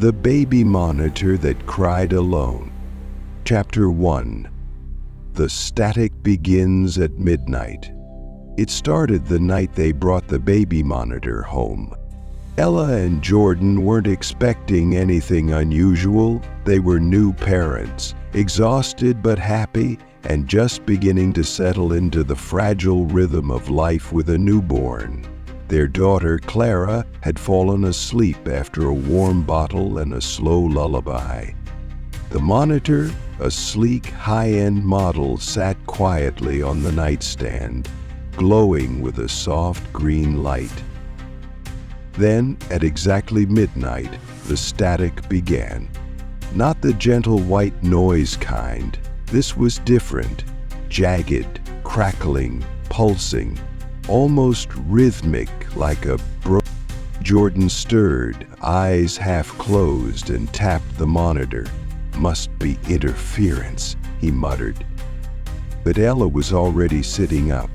The Baby Monitor That Cried Alone. Chapter 1. The Static Begins at Midnight. It started the night they brought the baby monitor home. Ella and Jordan weren't expecting anything unusual. They were new parents, exhausted but happy, and just beginning to settle into the fragile rhythm of life with a newborn. Their daughter, Clara, had fallen asleep after a warm bottle and a slow lullaby. The monitor, a sleek, high-end model, sat quietly on the nightstand, glowing with a soft green light. Then, at exactly midnight, the static began. Not the gentle white noise kind. This was different, jagged, crackling, pulsing, almost rhythmic, like a Jordan stirred, eyes half closed, and tapped the monitor. "Must be interference," he muttered. But Ella was already sitting up.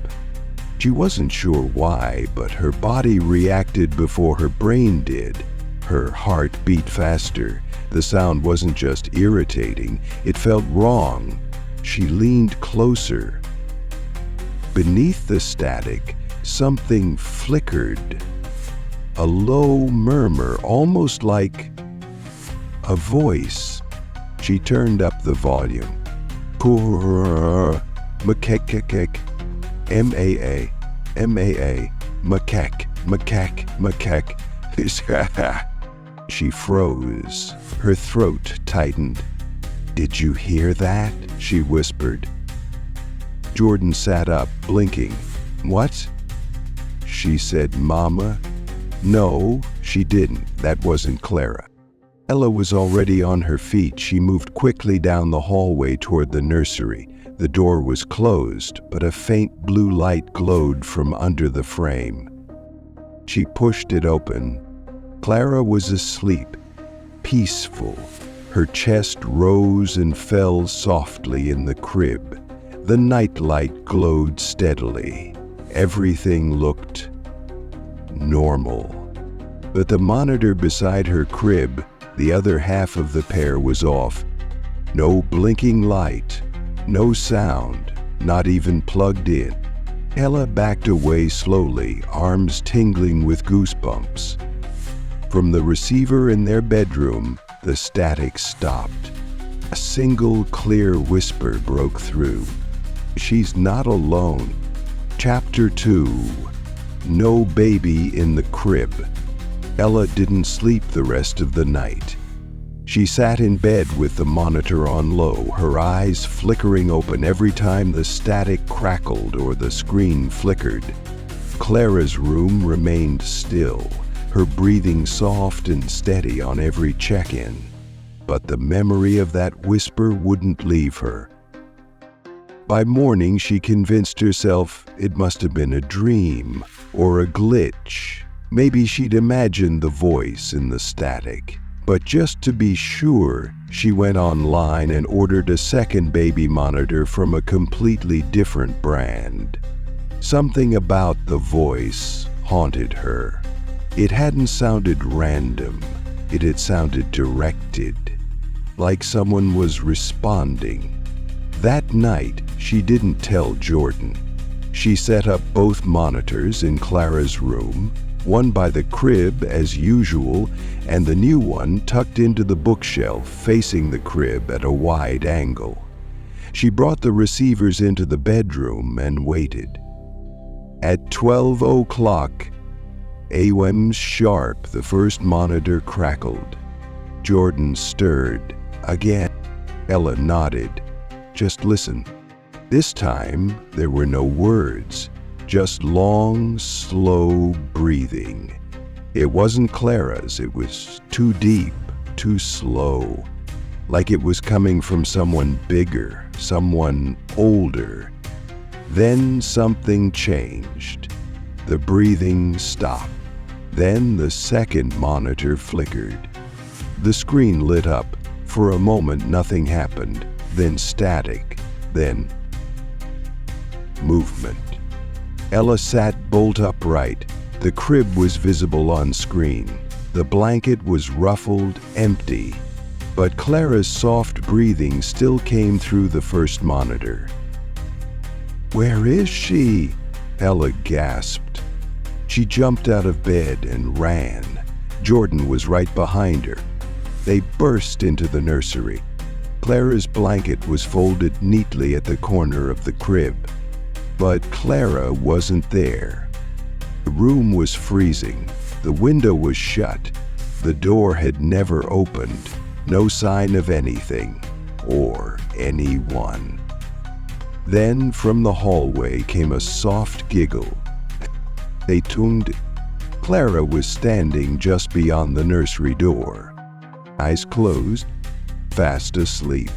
She wasn't sure why, but her body reacted before her brain did. Her heart beat faster. The sound wasn't just irritating, it felt wrong. She leaned closer. Beneath the static, something flickered. A low murmur, almost like a voice. She turned up the volume. Macaque, M-A-A, M-A-A, macaque. She froze. Her throat tightened. "Did you hear that?" she whispered. Jordan sat up, blinking. "What?" She said, "Mama." No, she didn't. That wasn't Clara. Ella was already on her feet. She moved quickly down the hallway toward the nursery. The door was closed, but a faint blue light glowed from under the frame. She pushed it open. Clara was asleep, peaceful. Her chest rose and fell softly in the crib. The nightlight glowed steadily. Everything looked normal. But the monitor beside her crib, the other half of the pair, was off. No blinking light, no sound, not even plugged in. Ella backed away slowly, arms tingling with goosebumps. From the receiver in their bedroom, the static stopped. A single clear whisper broke through. "She's not alone." Chapter 2. No Baby in the Crib. Ella didn't sleep the rest of the night. She sat in bed with the monitor on low, her eyes flickering open every time the static crackled or the screen flickered. Clara's room remained still, her breathing soft and steady on every check-in. But the memory of that whisper wouldn't leave her. By morning, she convinced herself it must have been a dream or a glitch. Maybe she'd imagined the voice in the static. But just to be sure, she went online and ordered a second baby monitor from a completely different brand. Something about the voice haunted her. It hadn't sounded random. It had sounded directed, like someone was responding. That night, she didn't tell Jordan. She set up both monitors in Clara's room, one by the crib as usual, and the new one tucked into the bookshelf facing the crib at a wide angle. She brought the receivers into the bedroom and waited. At 12:00 a.m. sharp, the first monitor crackled. Jordan stirred. Again. Ella nodded. "Just listen." This time, there were no words, just long, slow breathing. It wasn't Clara's, it was too deep, too slow, like it was coming from someone bigger, someone older. Then something changed. The breathing stopped. Then the second monitor flickered. The screen lit up. For a moment, nothing happened. Then static. Then movement. Ella sat bolt upright. The crib was visible on screen. The blanket was ruffled, empty, but Clara's soft breathing still came through the first monitor. "Where is she?" Ella gasped. She jumped out of bed and ran. Jordan was right behind her. They burst into the nursery. Clara's blanket was folded neatly at the corner of the crib, but Clara wasn't there. The room was freezing. The window was shut. The door had never opened. No sign of anything or anyone. Then from the hallway came a soft giggle. They tuned. Clara was standing just beyond the nursery door, eyes closed, fast asleep.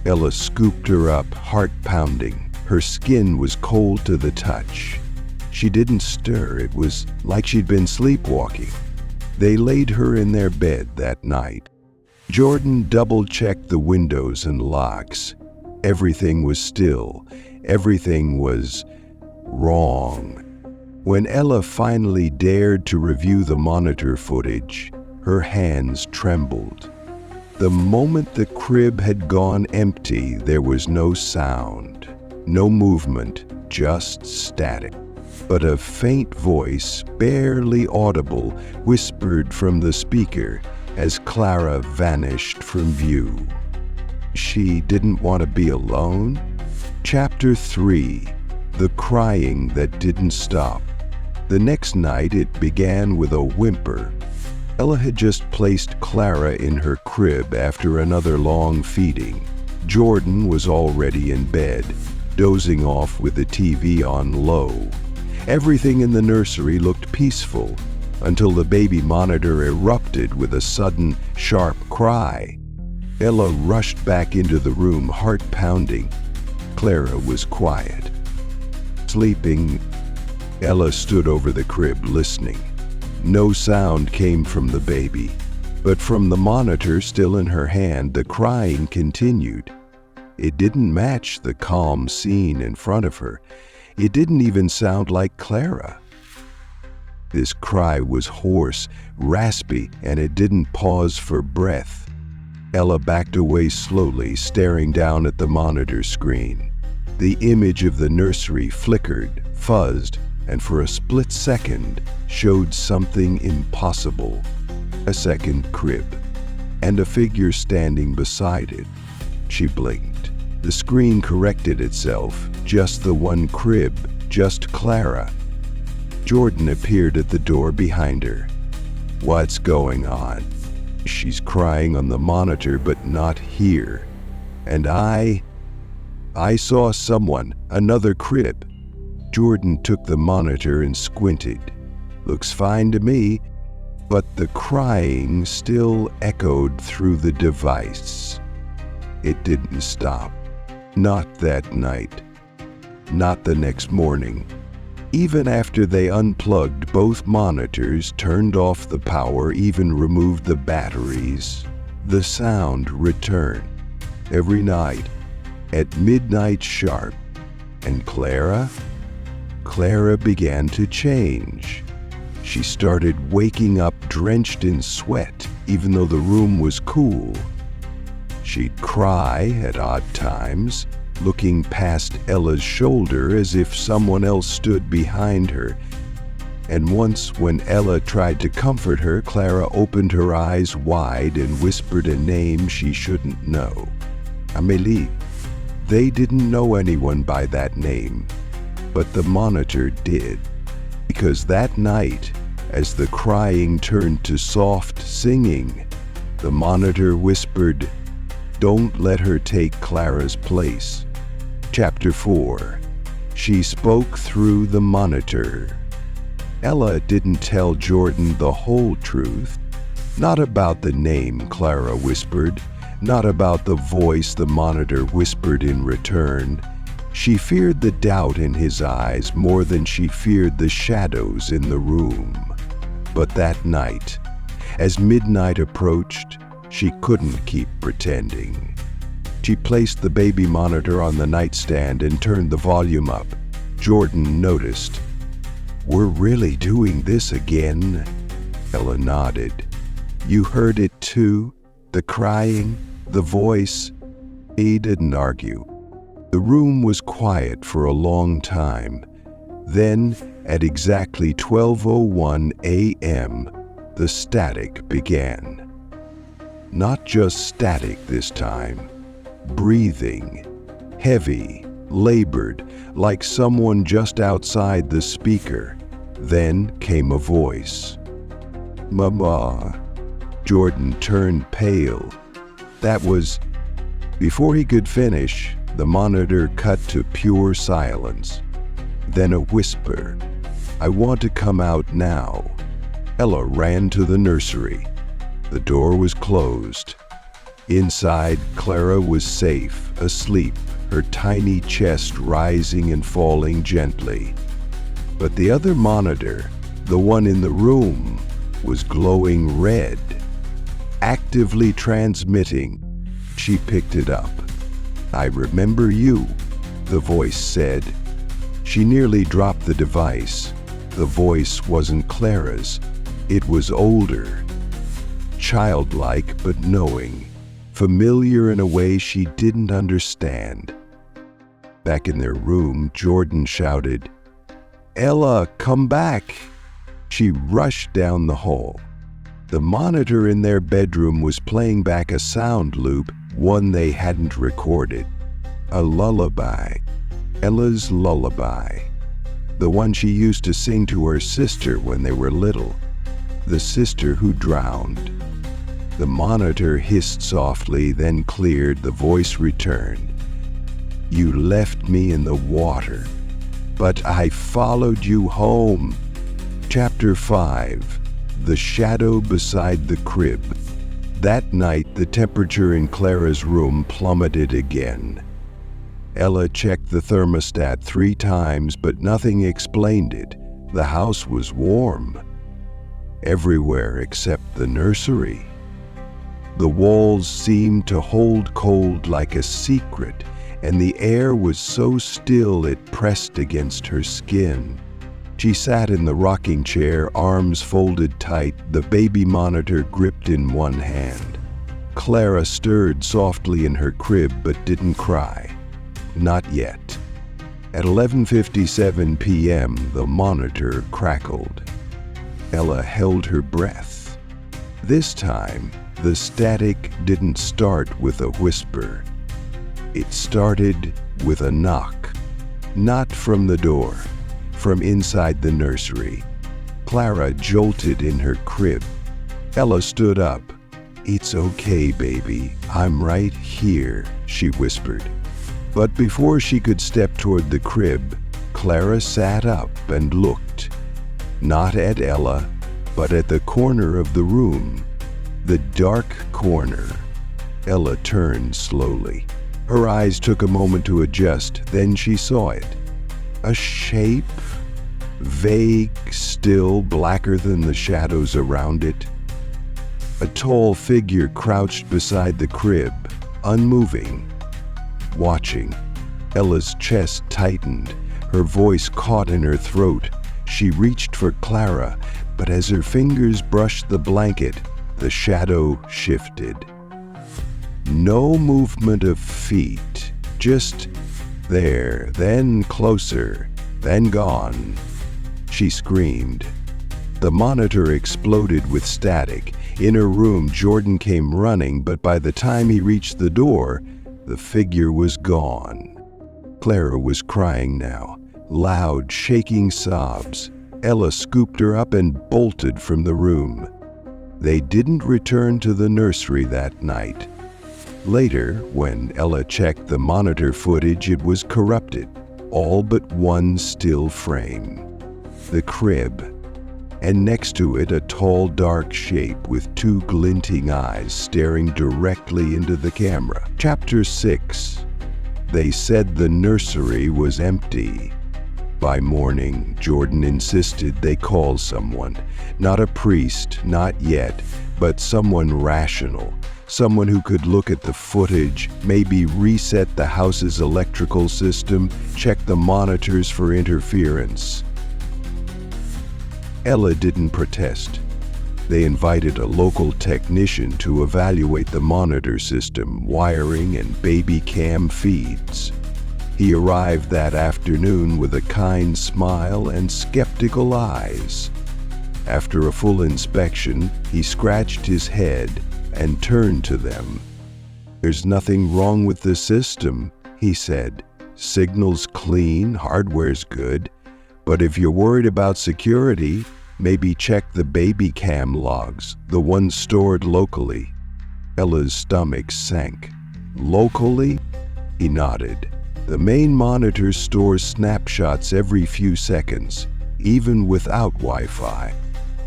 Ella scooped her up, heart pounding. Her skin was cold to the touch. She didn't stir. It was like she'd been sleepwalking. They laid her in their bed that night. Jordan double-checked the windows and locks. Everything was still. Everything was wrong. When Ella finally dared to review the monitor footage, her hands trembled. The moment the crib had gone empty, there was no sound, no movement, just static. But a faint voice, barely audible, whispered from the speaker as Clara vanished from view. She didn't want to be alone. Chapter 3: The Crying That Didn't Stop. The next night it began with a whimper. Ella had just placed Clara in her crib after another long feeding. Jordan was already in bed, dozing off with the TV on low. Everything in the nursery looked peaceful until the baby monitor erupted with a sudden, sharp cry. Ella rushed back into the room, heart pounding. Clara was quiet. Sleeping, Ella stood over the crib listening. No sound came from the baby, but from the monitor still in her hand, the crying continued. It didn't match the calm scene in front of her. It didn't even sound like Clara. This cry was hoarse, raspy, and it didn't pause for breath. Ella backed away slowly, staring down at the monitor screen. The image of the nursery flickered, fuzzed, and for a split second showed something impossible. A second crib, and a figure standing beside it. She blinked. The screen corrected itself. Just the one crib, just Clara. Jordan appeared at the door behind her. "What's going on?" "She's crying on the monitor, but not here. And I saw someone, another crib." Jordan took the monitor and squinted. "Looks fine to me." But the crying still echoed through the device. It didn't stop. Not that night. Not the next morning. Even after they unplugged both monitors, turned off the power, even removed the batteries, the sound returned. Every night, at midnight sharp. And Clara began to change. She started waking up drenched in sweat, even though the room was cool. She'd cry at odd times, looking past Ella's shoulder as if someone else stood behind her. And once, when Ella tried to comfort her, Clara opened her eyes wide and whispered a name she shouldn't know. Amelie. They didn't know anyone by that name, but the monitor did. Because that night, as the crying turned to soft singing, the monitor whispered, "Don't let her take Clara's place." Chapter 4: She Spoke Through the Monitor. Ella didn't tell Jordan the whole truth. Not about the name Clara whispered, not about the voice the monitor whispered in return. She feared the doubt in his eyes more than she feared the shadows in the room. But that night, as midnight approached, she couldn't keep pretending. She placed the baby monitor on the nightstand and turned the volume up. Jordan noticed. "We're really doing this again?" Ella nodded. You heard it too? The crying, the voice? He didn't argue. The room was quiet for a long time. Then, at exactly 12:01 a.m., the static began. Not just static this time. Breathing. Heavy, labored, like someone just outside the speaker. Then came a voice. Mama. Jordan turned pale. That was... Before he could finish, the monitor cut to pure silence. Then a whisper. I want to come out now. Ella ran to the nursery. The door was closed. Inside, Clara was safe, asleep, her tiny chest rising and falling gently. But the other monitor, the one in the room, was glowing red, actively transmitting. She picked it up. I remember you, the voice said. She nearly dropped the device. The voice wasn't Clara's. It was older, childlike but knowing, familiar in a way she didn't understand. Back in their room, Jordan shouted, Ella, come back! She rushed down the hall. The monitor in their bedroom was playing back a sound loop, one they hadn't recorded. A lullaby. Ella's lullaby. The one she used to sing to her sister when they were little. The sister who drowned. The monitor hissed softly, then cleared. The voice returned. You left me in the water, but I followed you home. Chapter 5. The Shadow Beside the Crib. That night, the temperature in Clara's room plummeted again. Ella checked the thermostat 3 times, but nothing explained it. The house was warm. Everywhere except the nursery. The walls seemed to hold cold like a secret, and the air was so still it pressed against her skin. She sat in the rocking chair, arms folded tight, the baby monitor gripped in one hand. Clara stirred softly in her crib but didn't cry. Not yet. At 11:57 p.m., the monitor crackled. Ella held her breath. This time, the static didn't start with a whisper. It started with a knock. Not from the door, from inside the nursery. Clara jolted in her crib. Ella stood up. It's okay, baby. I'm right here, she whispered. But before she could step toward the crib, Clara sat up and looked. Not at Ella, but at the corner of the room. The dark corner. Ella turned slowly. Her eyes took a moment to adjust, then she saw it. A shape, vague, still, blacker than the shadows around it. A tall figure crouched beside the crib, unmoving, watching. Ella's chest tightened, her voice caught in her throat. She reached for Clara, but as her fingers brushed the blanket, the shadow shifted. No movement of feet, just there, then closer, then gone. She screamed. The monitor exploded with static. In her room, Jordan came running, but by the time he reached the door, the figure was gone. Clara was crying now, loud, shaking sobs. Ella scooped her up and bolted from the room. They didn't return to the nursery that night. Later, when Ella checked the monitor footage, it was corrupted, all but one still frame. The crib, and next to it a tall dark shape with 2 glinting eyes staring directly into the camera. Chapter 6. They said the nursery was empty. By morning, Jordan insisted they call someone. Not a priest, not yet, but someone rational. Someone who could look at the footage, maybe reset the house's electrical system, check the monitors for interference. Ella didn't protest. They invited a local technician to evaluate the monitor system, wiring, and baby cam feeds. He arrived that afternoon with a kind smile and skeptical eyes. After a full inspection, he scratched his head and turned to them. "There's nothing wrong with the system," he said. "Signal's clean, hardware's good. But if you're worried about security, maybe check the baby cam logs, the ones stored locally." Ella's stomach sank. "Locally?" He nodded. "The main monitor stores snapshots every few seconds, even without Wi-Fi."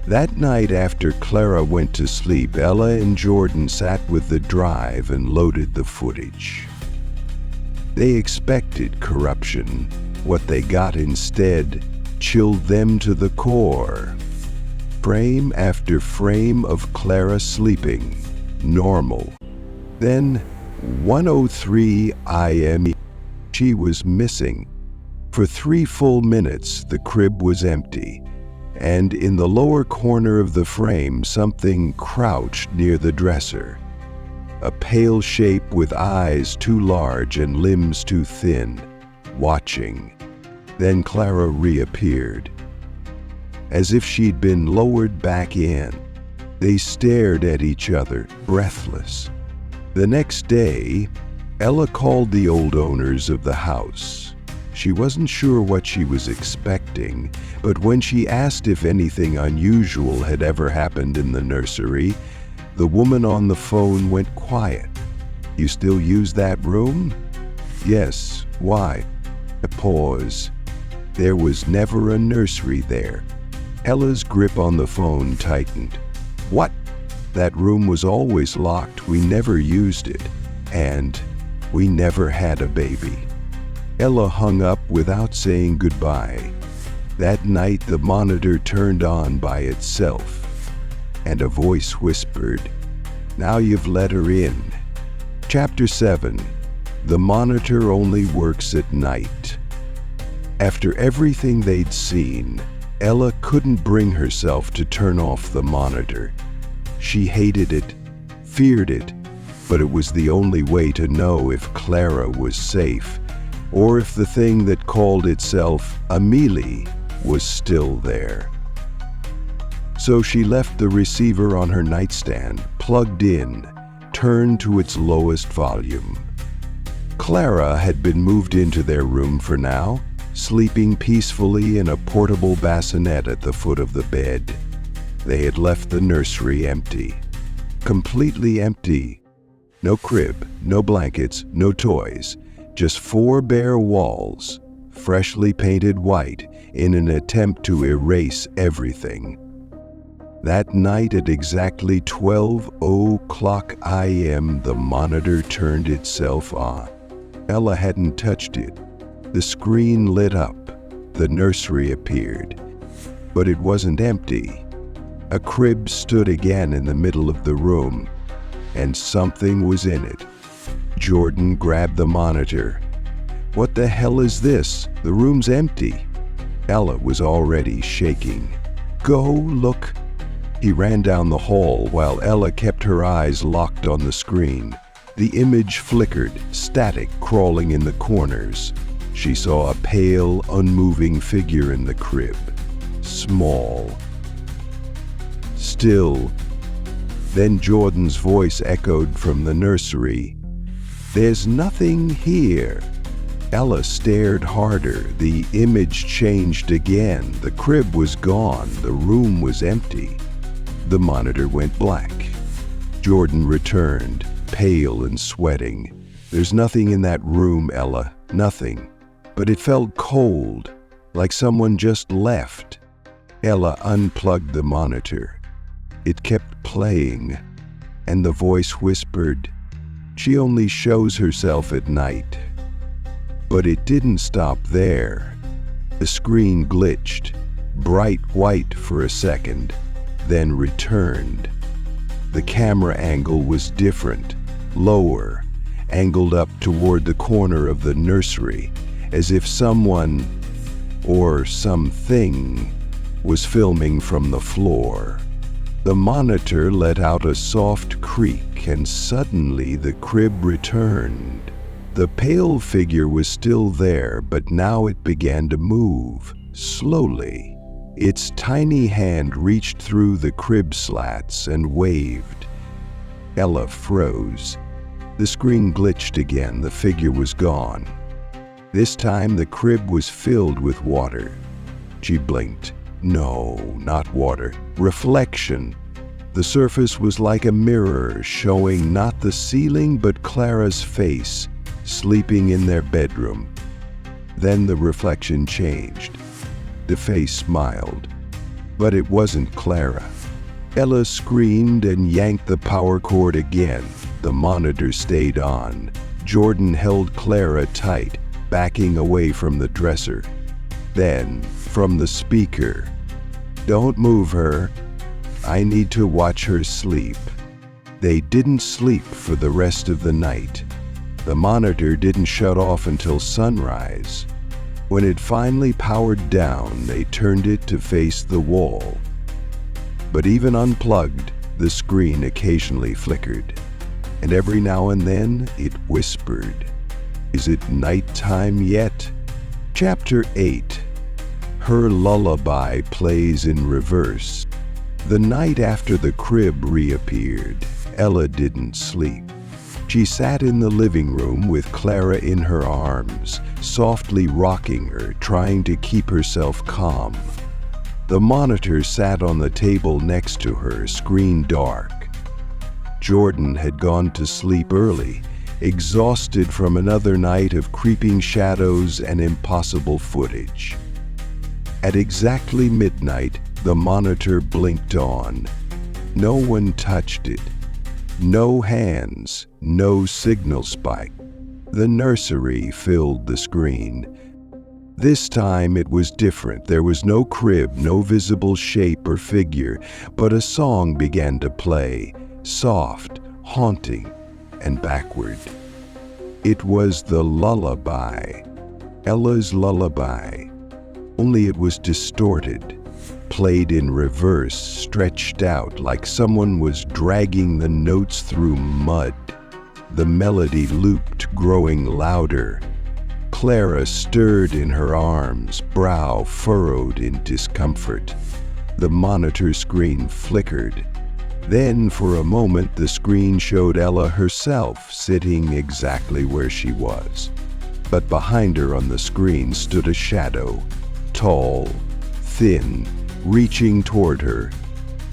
That night after Clara went to sleep, Ella and Jordan sat with the drive and loaded the footage. They expected corruption. What they got instead chilled them to the core. Frame after frame of Clara sleeping, normal. Then, 1:03 a.m., she was missing. For 3 full minutes, the crib was empty, and in the lower corner of the frame, something crouched near the dresser. A pale shape with eyes too large and limbs too thin, watching. Then Clara reappeared, as if she'd been lowered back in. They stared at each other, breathless. The next day, Ella called the old owners of the house. She wasn't sure what she was expecting, but when she asked if anything unusual had ever happened in the nursery, the woman on the phone went quiet. "You still use that room?" "Yes. Why?" A pause. There was never a nursery there. Ella's grip on the phone tightened. "What?" "That room was always locked. We never used it. And we never had a baby." Ella hung up without saying goodbye. That night, the monitor turned on by itself, and a voice whispered, "Now you've let her in." Chapter 7. The monitor only works at night. After everything they'd seen, Ella couldn't bring herself to turn off the monitor. She hated it, feared it, but it was the only way to know if Clara was safe, or if the thing that called itself Amelie was still there. So she left the receiver on her nightstand, plugged in, turned to its lowest volume. Clara had been moved into their room for now, sleeping peacefully in a portable bassinet at the foot of the bed. They had left the nursery empty. Completely empty. No crib, no blankets, no toys. Just 4 bare walls, freshly painted white in an attempt to erase everything. That night at exactly 12:00 a.m., the monitor turned itself on. Ella hadn't touched it. The screen lit up. The nursery appeared. But it wasn't empty. A crib stood again in the middle of the room, and something was in it. Jordan grabbed the monitor. "What the hell is this? The room's empty." Ella was already shaking. "Go look." He ran down the hall while Ella kept her eyes locked on the screen. The image flickered, static, crawling in the corners. She saw a pale, unmoving figure in the crib. Small. Still. Then Jordan's voice echoed from the nursery. "There's nothing here." Ella stared harder. The image changed again. The crib was gone. The room was empty. The monitor went black. Jordan returned, pale and sweating. "There's nothing in that room, Ella. Nothing." But it felt cold, like someone just left. Ella unplugged the monitor. It kept playing, and the voice whispered, "She only shows herself at night." But it didn't stop there. The screen glitched, bright white for a second, then returned. The camera angle was different, lower, angled up toward the corner of the nursery, as if someone, or something, was filming from the floor. The monitor let out a soft creak, and suddenly the crib returned. The pale figure was still there, but now it began to move, slowly. Its tiny hand reached through the crib slats and waved. Ella froze. The screen glitched again. The figure was gone. This time the crib was filled with water. She blinked. No, not water. Reflection. The surface was like a mirror, showing not the ceiling but Clara's face, sleeping in their bedroom. Then the reflection changed. The face smiled. But it wasn't Clara. Ella screamed and yanked the power cord again. The monitor stayed on. Jordan held Clara tight, backing away from the dresser. Then, from the speaker, "Don't move her. I need to watch her sleep." They didn't sleep for the rest of the night. The monitor didn't shut off until sunrise. When it finally powered down, they turned it to face the wall. But even unplugged, the screen occasionally flickered, and every now and then it whispered, "Is it nighttime yet?" Chapter 8. Her lullaby plays in reverse. The night after the crib reappeared, Ella didn't sleep. She sat in the living room with Clara in her arms, softly rocking her, trying to keep herself calm. The monitor sat on the table next to her, screen dark. Jordan had gone to sleep early, exhausted from another night of creeping shadows and impossible footage. At exactly midnight, the monitor blinked on. No one touched it. No hands, no signal spike. The nursery filled the screen. This time it was different. There was no crib, no visible shape or figure, but a song began to play, soft, haunting, and backward. It was the lullaby, Ella's lullaby, only it was distorted, played in reverse, stretched out like someone was dragging the notes through mud. The melody looped, growing louder. Clara stirred in her arms, brow furrowed in discomfort. The monitor screen flickered. Then, for a moment, the screen showed Ella herself sitting exactly where she was. But behind her on the screen stood a shadow, tall, thin, reaching toward her.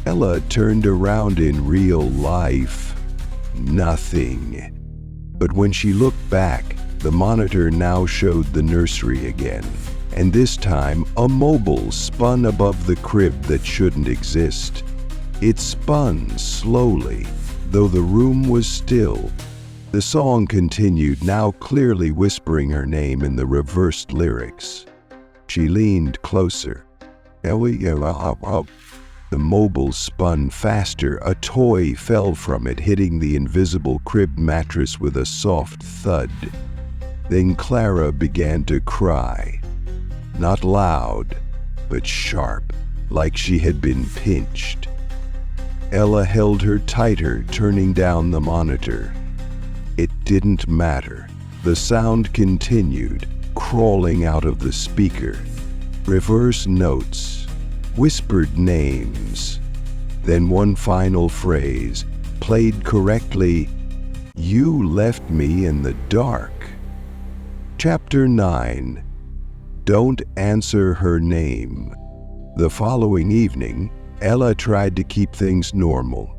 Ella turned around in real life. Nothing. But when she looked back, the monitor now showed the nursery again, and this time a mobile spun above the crib that shouldn't exist. It spun slowly, though the room was still. The song continued, now clearly whispering her name in the reversed lyrics. She leaned closer. The mobile spun faster. A toy fell from it, hitting the invisible crib mattress with a soft thud. Then Clara began to cry. Not loud, but sharp, like she had been pinched. Ella held her tighter, turning down the monitor. It didn't matter. The sound continued, crawling out of the speaker. Reverse notes, whispered names. Then one final phrase, played correctly, "You left me in the dark." Chapter 9. Don't answer her name. The following evening, Ella tried to keep things normal.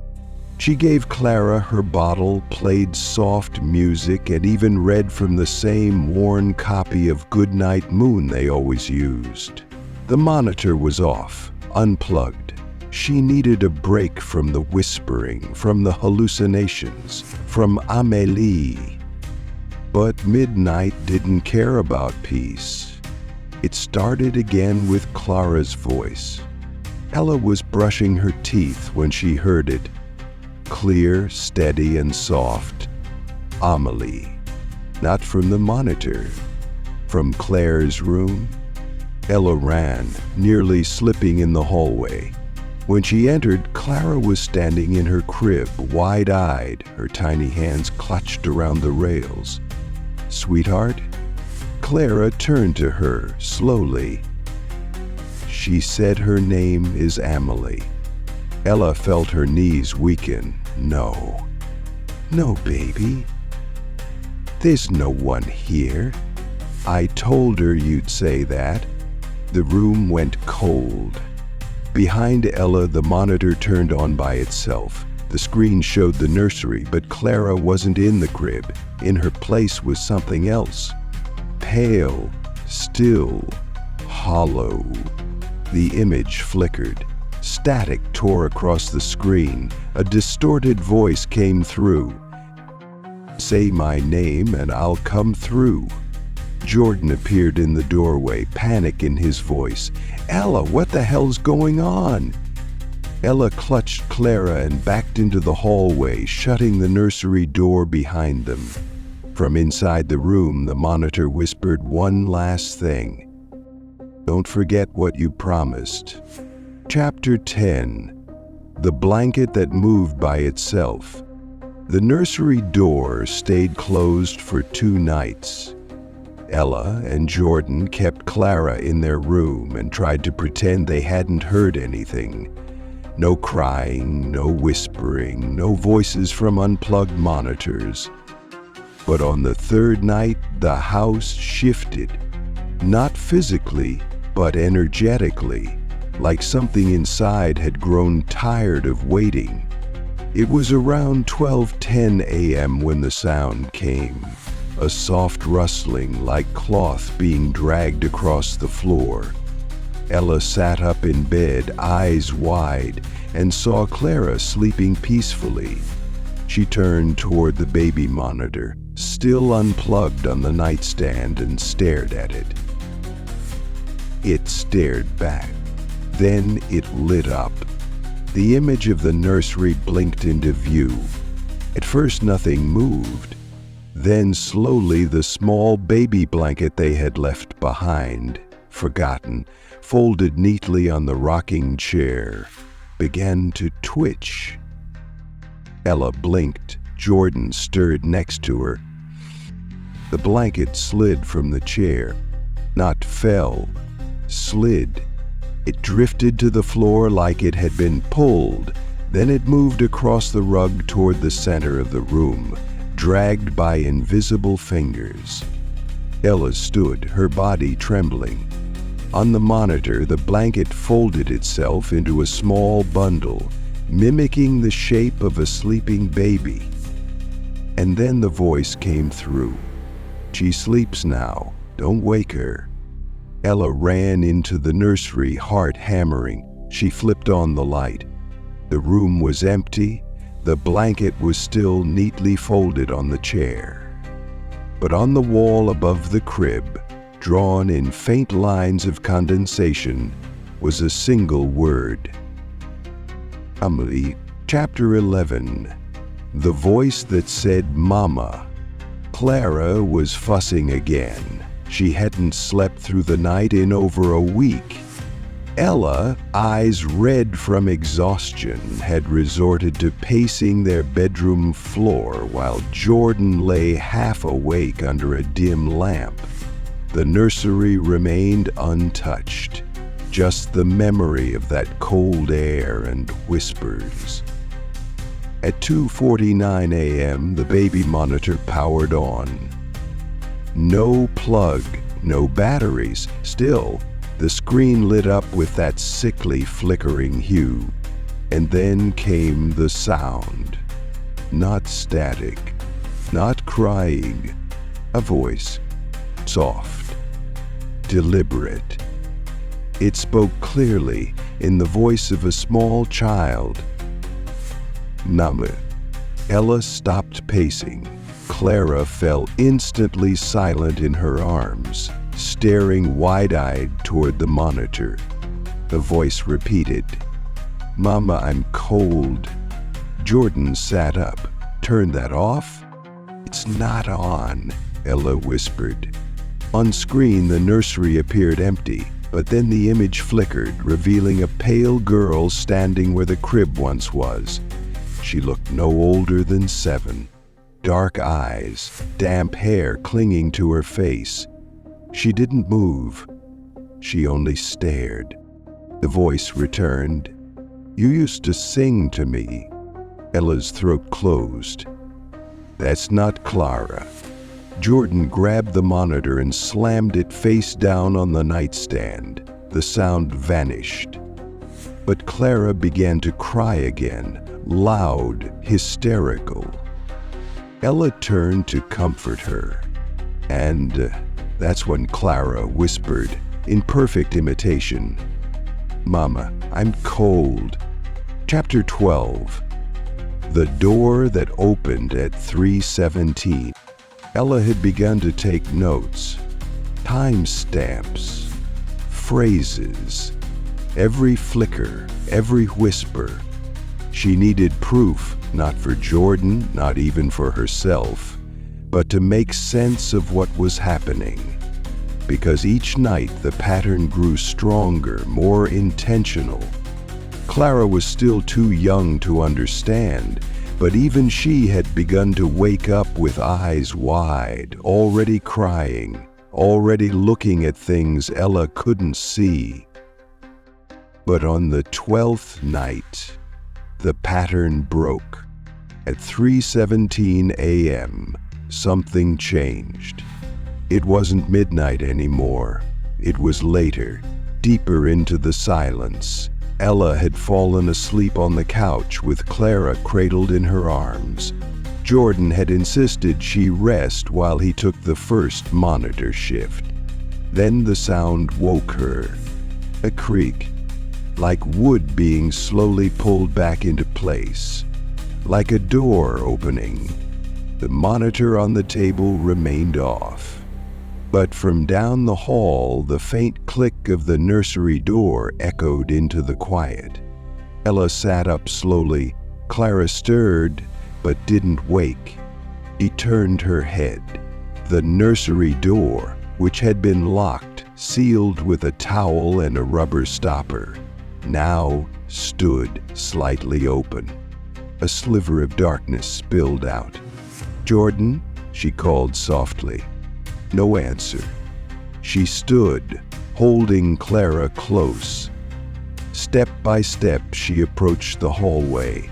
She gave Clara her bottle, played soft music, and even read from the same worn copy of Goodnight Moon they always used. The monitor was off, unplugged. She needed a break from the whispering, from the hallucinations, from Amelie. But midnight didn't care about peace. It started again with Clara's voice. Ella was brushing her teeth when she heard it. Clear, steady, and soft. Amelie. Not from the monitor. From Claire's room. Ella ran, nearly slipping in the hallway. When she entered, Clara was standing in her crib, wide-eyed, her tiny hands clutched around the rails. "Sweetheart?" Clara turned to her slowly. She said her name is Amelie. Ella felt her knees weaken. No, baby. There's no one here. I told her you'd say that. The room went cold. Behind Ella, the monitor turned on by itself. The screen showed the nursery, but Clara wasn't in the crib. In her place was something else. Pale, still, hollow. The image flickered. Static tore across the screen. A distorted voice came through. "Say my name and I'll come through." Jordan appeared in the doorway, panic in his voice. "Ella, what the hell's going on?" Ella clutched Clara and backed into the hallway, shutting the nursery door behind them. From inside the room, the monitor whispered one last thing. "Don't forget what you promised." Chapter 10. The Blanket That Moved by Itself. The nursery door stayed closed for 2 nights. Ella and Jordan kept Clara in their room and tried to pretend they hadn't heard anything. No crying, no whispering, no voices from unplugged monitors. But on the 3rd night, the house shifted. Not physically, but energetically, like something inside had grown tired of waiting. It was around 12:10 a.m. when the sound came. A soft rustling like cloth being dragged across the floor. Ella sat up in bed, eyes wide, and saw Clara sleeping peacefully. She turned toward the baby monitor, still unplugged on the nightstand, and stared at it. It stared back. Then it lit up. The image of the nursery blinked into view. At first nothing moved. Then slowly the small baby blanket they had left behind, forgotten, folded neatly on the rocking chair, began to twitch. Ella blinked. Jordan stirred next to her. The blanket slid from the chair. Not fell, slid. It drifted to the floor like it had been pulled. Then it moved across the rug toward the center of the room, dragged by invisible fingers. Ella stood, her body trembling. On the monitor, the blanket folded itself into a small bundle, mimicking the shape of a sleeping baby. And then the voice came through. "She sleeps now. Don't wake her." Ella ran into the nursery, heart hammering. She flipped on the light. The room was empty. The blanket was still neatly folded on the chair. But on the wall above the crib, drawn in faint lines of condensation, was a single word. Amelie. Chapter 11. The voice that said Mama. Clara was fussing again. She hadn't slept through the night in over a week. Ella, eyes red from exhaustion, had resorted to pacing their bedroom floor while Jordan lay half awake under a dim lamp. The nursery remained untouched, just the memory of that cold air and whispers. At 2:49 a.m., the baby monitor powered on. No plug, no batteries. Still, the screen lit up with that sickly flickering hue. And then came the sound. Not static, not crying. A voice, soft, deliberate. It spoke clearly in the voice of a small child. Name. Ella stopped pacing. Clara fell instantly silent in her arms, staring wide-eyed toward the monitor. The voice repeated, "Mama, I'm cold." Jordan sat up. "Turn that off?" "It's not on," Ella whispered. On screen, the nursery appeared empty. But then the image flickered, revealing a pale girl standing where the crib once was. She looked no older than 7. Dark eyes, damp hair clinging to her face. She didn't move. She only stared. The voice returned. "You used to sing to me." Ella's throat closed. "That's not Clara." Jordan grabbed the monitor and slammed it face down on the nightstand. The sound vanished. But Clara began to cry again, loud, hysterical. Ella turned to comfort her. And that's when Clara whispered, in perfect imitation, "Mama, I'm cold." Chapter 12. The door that opened at 3:17. Ella had begun to take notes. Timestamps, phrases, every flicker, every whisper. She needed proof, not for Jordan, not even for herself, but to make sense of what was happening. Because each night the pattern grew stronger, more intentional. Clara was still too young to understand, but even she had begun to wake up with eyes wide, already crying, already looking at things Ella couldn't see. But on the 12th night, the pattern broke. At 3:17 a.m., something changed. It wasn't midnight anymore. It was later, deeper into the silence. Ella had fallen asleep on the couch with Clara cradled in her arms. Jordan had insisted she rest while he took the first monitor shift. Then the sound woke her. A creak, like wood being slowly pulled back into place, like a door opening. The monitor on the table remained off. But from down the hall, the faint click of the nursery door echoed into the quiet. Ella sat up slowly. Clara stirred, but didn't wake. She turned her head. The nursery door, which had been locked, sealed with a towel and a rubber stopper, now stood slightly open. A sliver of darkness spilled out. "Jordan?" she called softly. No answer. She stood, holding Clara close. Step by step, she approached the hallway.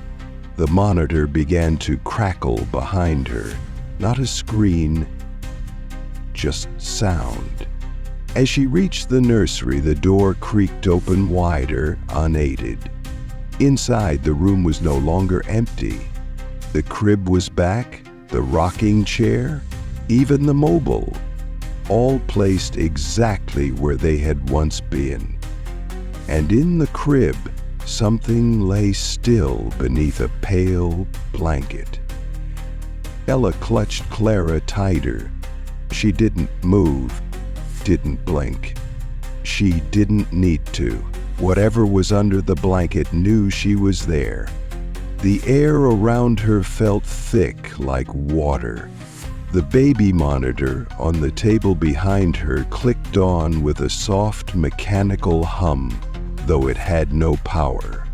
The monitor began to crackle behind her. Not a screen, just sound. As she reached the nursery, the door creaked open wider, unaided. Inside, the room was no longer empty. The crib was back, the rocking chair, even the mobile, all placed exactly where they had once been. And in the crib, something lay still beneath a pale blanket. Ella clutched Clara tighter. She didn't move, didn't blink. She didn't need to. Whatever was under the blanket knew she was there. The air around her felt thick like water. The baby monitor on the table behind her clicked on with a soft mechanical hum, though it had no power.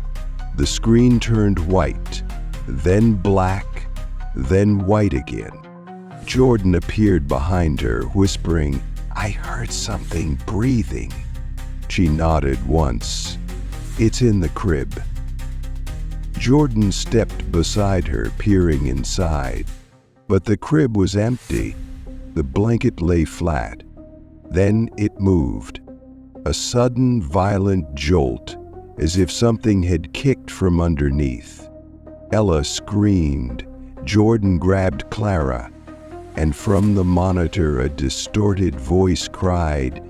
The screen turned white, then black, then white again. Jordan appeared behind her, whispering, "I heard something breathing." She nodded once. "It's in the crib." Jordan stepped beside her, peering inside. But the crib was empty. The blanket lay flat. Then it moved. A sudden, violent jolt, as if something had kicked from underneath. Ella screamed. Jordan grabbed Clara, and from the monitor a distorted voice cried,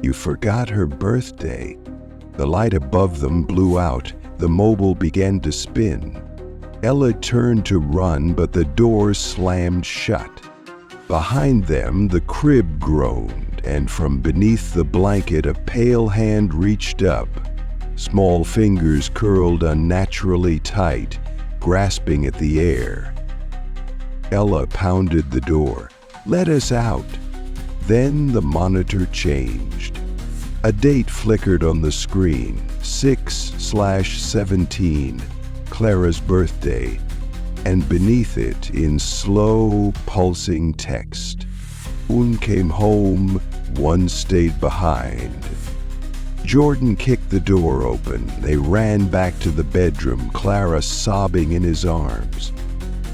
"You forgot her birthday." The light above them blew out. The mobile began to spin. Ella turned to run, but the door slammed shut. Behind them, the crib groaned, and from beneath the blanket, a pale hand reached up. Small fingers curled unnaturally tight, grasping at the air. Ella pounded the door. "Let us out." Then the monitor changed. A date flickered on the screen, 6/17, Clara's birthday, and beneath it, in slow, pulsing text, "Un came home, one stayed behind." Jordan kicked the door open. They ran back to the bedroom, Clara sobbing in his arms.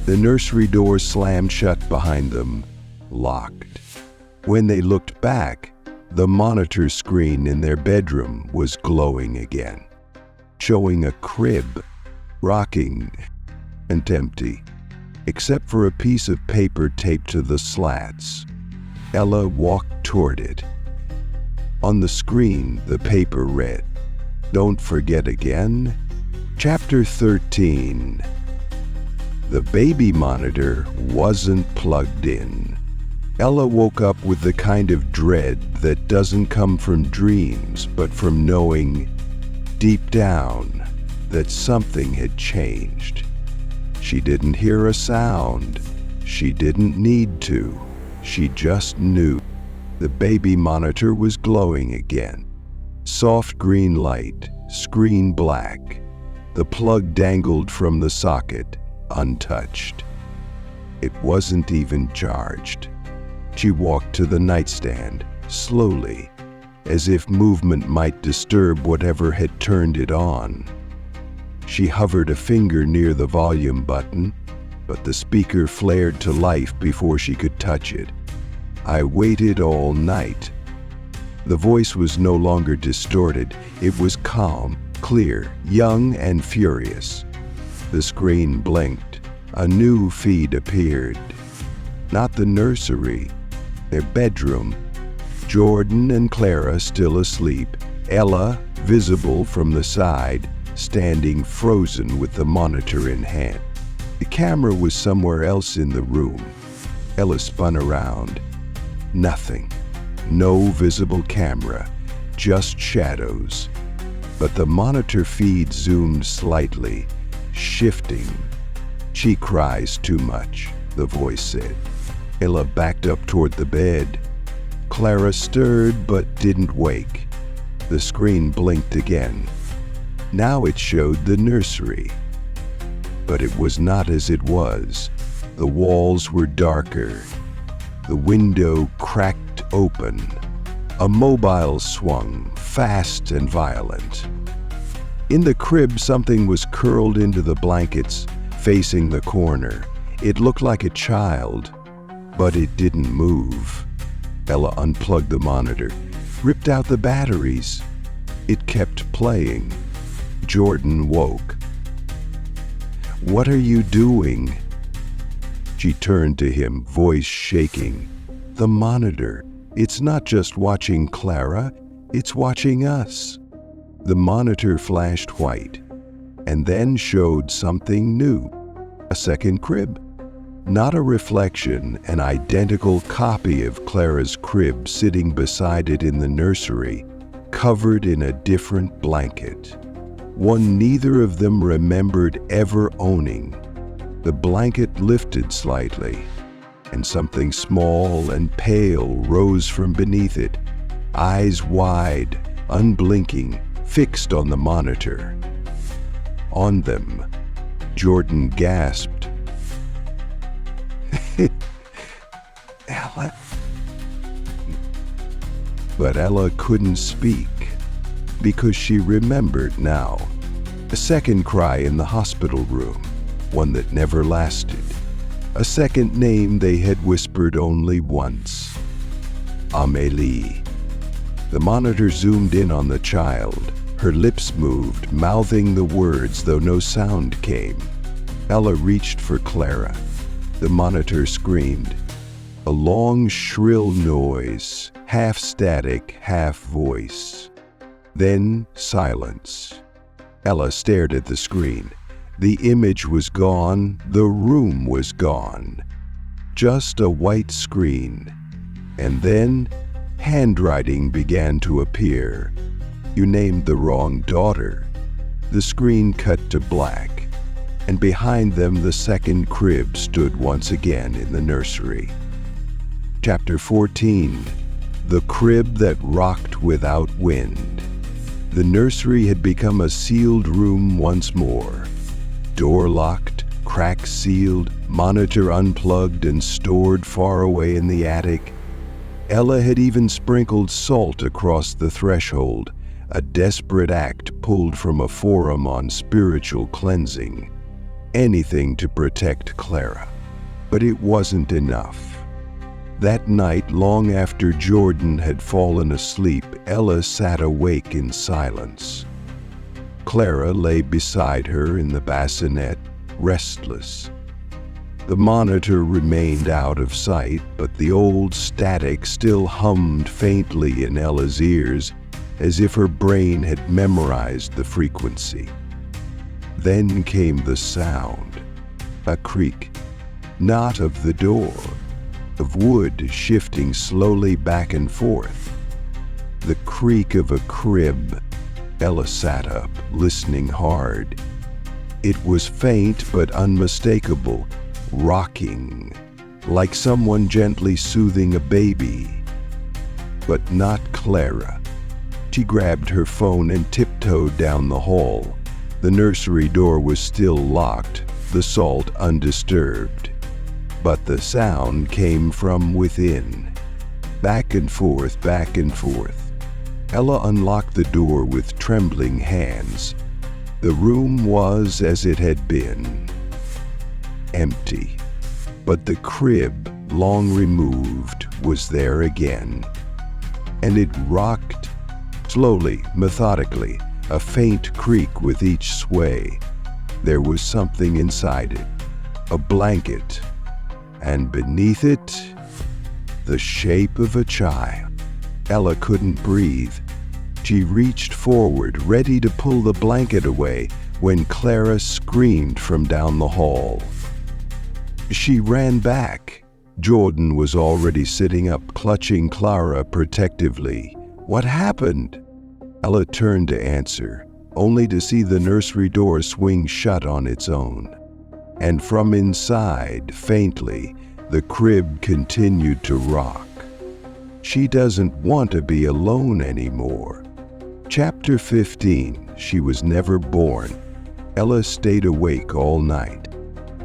The nursery door slammed shut behind them, locked. When they looked back, the monitor screen in their bedroom was glowing again, showing a crib, rocking and empty, except for a piece of paper taped to the slats. Ella walked toward it. On the screen, the paper read, "Don't forget again." Chapter 13. The baby monitor wasn't plugged in. Ella woke up with the kind of dread that doesn't come from dreams, but from knowing, deep down, that something had changed. She didn't hear a sound. She didn't need to. She just knew. The baby monitor was glowing again. Soft green light, screen black. The plug dangled from the socket, untouched. It wasn't even charged. She walked to the nightstand, slowly, as if movement might disturb whatever had turned it on. She hovered a finger near the volume button, but the speaker flared to life before she could touch it. "I waited all night." The voice was no longer distorted. It was calm, clear, young, and furious. The screen blinked. A new feed appeared. Not the nursery. Their bedroom. Jordan and Clara still asleep. Ella, visible from the side, standing frozen with the monitor in hand. The camera was somewhere else in the room. Ella spun around. Nothing. No visible camera. Just shadows. But the monitor feed zoomed slightly, shifting. "She cries too much," the voice said. Ella backed up toward the bed. Clara stirred but didn't wake. The screen blinked again. Now it showed the nursery. But it was not as it was. The walls were darker. The window cracked open. A mobile swung, fast and violent. In the crib, something was curled into the blankets, facing the corner. It looked like a child, but it didn't move. Ella unplugged the monitor, ripped out the batteries. It kept playing. Jordan woke. "What are you doing?" She turned to him, voice shaking. "The monitor. It's not just watching Clara, it's watching us." The monitor flashed white, and then showed something new. A second crib. Not a reflection, an identical copy of Clara's crib sitting beside it in the nursery, covered in a different blanket. One neither of them remembered ever owning. The blanket lifted slightly, and something small and pale rose from beneath it, eyes wide, unblinking, fixed on the monitor. On them, Jordan gasped. "Ella." But Ella couldn't speak, because she remembered now. A second cry in the hospital room, one that never lasted. A second name they had whispered only once. Amelie. The monitor zoomed in on the child. Her lips moved, mouthing the words, though no sound came. Ella reached for Clara. The monitor screamed. A long, shrill noise, half static, half voice. Then silence. Ella stared at the screen. The image was gone, the room was gone. Just a white screen. And then handwriting began to appear. "You named the wrong daughter." The screen cut to black, and behind them the second crib stood once again in the nursery. Chapter 14. The crib that rocked without wind. The nursery had become a sealed room once more. Door locked, crack sealed, monitor unplugged and stored far away in the attic. Ella had even sprinkled salt across the threshold, a desperate act pulled from a forum on spiritual cleansing. Anything to protect Clara. But it wasn't enough. That night, long after Jordan had fallen asleep, Ella sat awake in silence. Clara lay beside her in the bassinet, restless. The monitor remained out of sight, but the old static still hummed faintly in Ella's ears, as if her brain had memorized the frequency. Then came the sound, a creak, not of the door, of wood shifting slowly back and forth. The creak of a crib. Ella sat up, listening hard. It was faint but unmistakable, rocking, like someone gently soothing a baby. But not Clara. She grabbed her phone and tiptoed down the hall. The nursery door was still locked, the salt undisturbed. But the sound came from within. Back and forth, back and forth. Ella unlocked the door with trembling hands. The room was as it had been. Empty. But the crib, long removed, was there again. And it rocked, slowly, methodically, a faint creak with each sway. There was something inside it, a blanket. And beneath it, the shape of a child. Ella couldn't breathe. She reached forward, ready to pull the blanket away, when Clara screamed from down the hall. She ran back. Jordan was already sitting up, clutching Clara protectively. What happened? Ella turned to answer, only to see the nursery door swing shut on its own. And from inside, faintly, the crib continued to rock. She doesn't want to be alone anymore. Chapter 15, She Was Never Born. Ella stayed awake all night.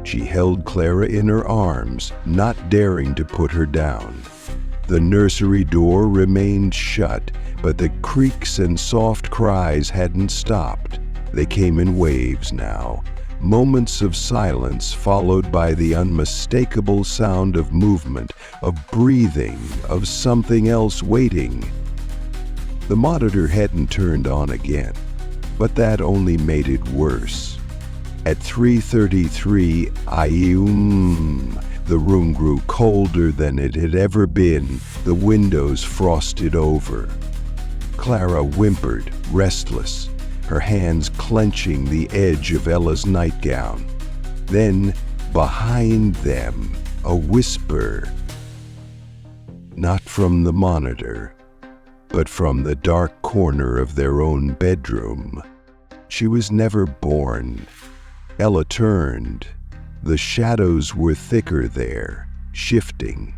She held Clara in her arms, not daring to put her down. The nursery door remained shut, but the creaks and soft cries hadn't stopped. They came in waves now. Moments of silence followed by the unmistakable sound of movement, of breathing, of something else waiting. The monitor hadn't turned on again, but that only made it worse. At 3:33 a.m., the room grew colder than it had ever been, the windows frosted over. Clara whimpered, restless, her hands clenching the edge of Ella's nightgown. Then, behind them, a whisper. Not from the monitor, but from the dark corner of their own bedroom. She was never born. Ella turned. The shadows were thicker there, shifting.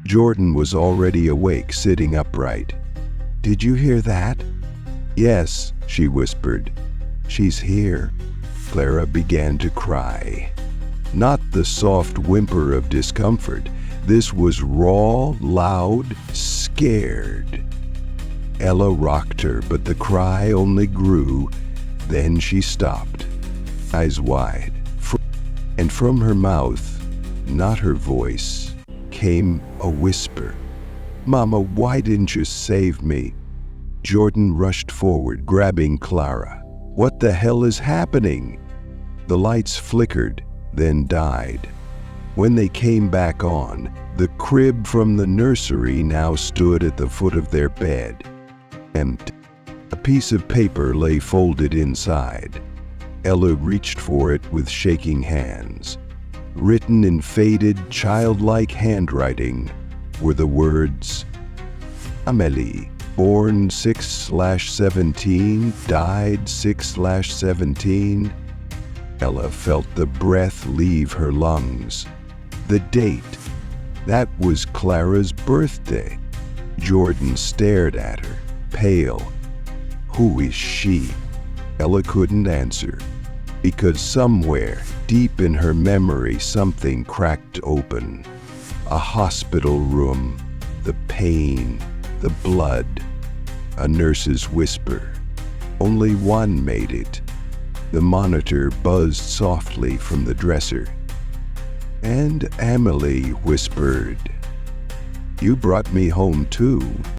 Jordan was already awake, sitting upright. "Did you hear that?" "Yes," she whispered. "She's here." Clara began to cry. Not the soft whimper of discomfort. This was raw, loud, scared. Ella rocked her, but the cry only grew. Then she stopped, eyes wide. And from her mouth, not her voice, came a whisper. "Mama, why didn't you save me?" Jordan rushed forward, grabbing Clara. "What the hell is happening?" The lights flickered, then died. When they came back on, the crib from the nursery now stood at the foot of their bed. Empty. A piece of paper lay folded inside. Ella reached for it with shaking hands. Written in faded, childlike handwriting were the words, "Amelie, born 6/17, died 6/17. Ella felt the breath leave her lungs. The date. That was Clara's birthday. Jordan stared at her, pale. Who is she? Ella couldn't answer, because somewhere deep in her memory something cracked open. A hospital room, the pain, the blood, a nurse's whisper. Only one made it. The monitor buzzed softly from the dresser. And Amelie whispered, "You brought me home too."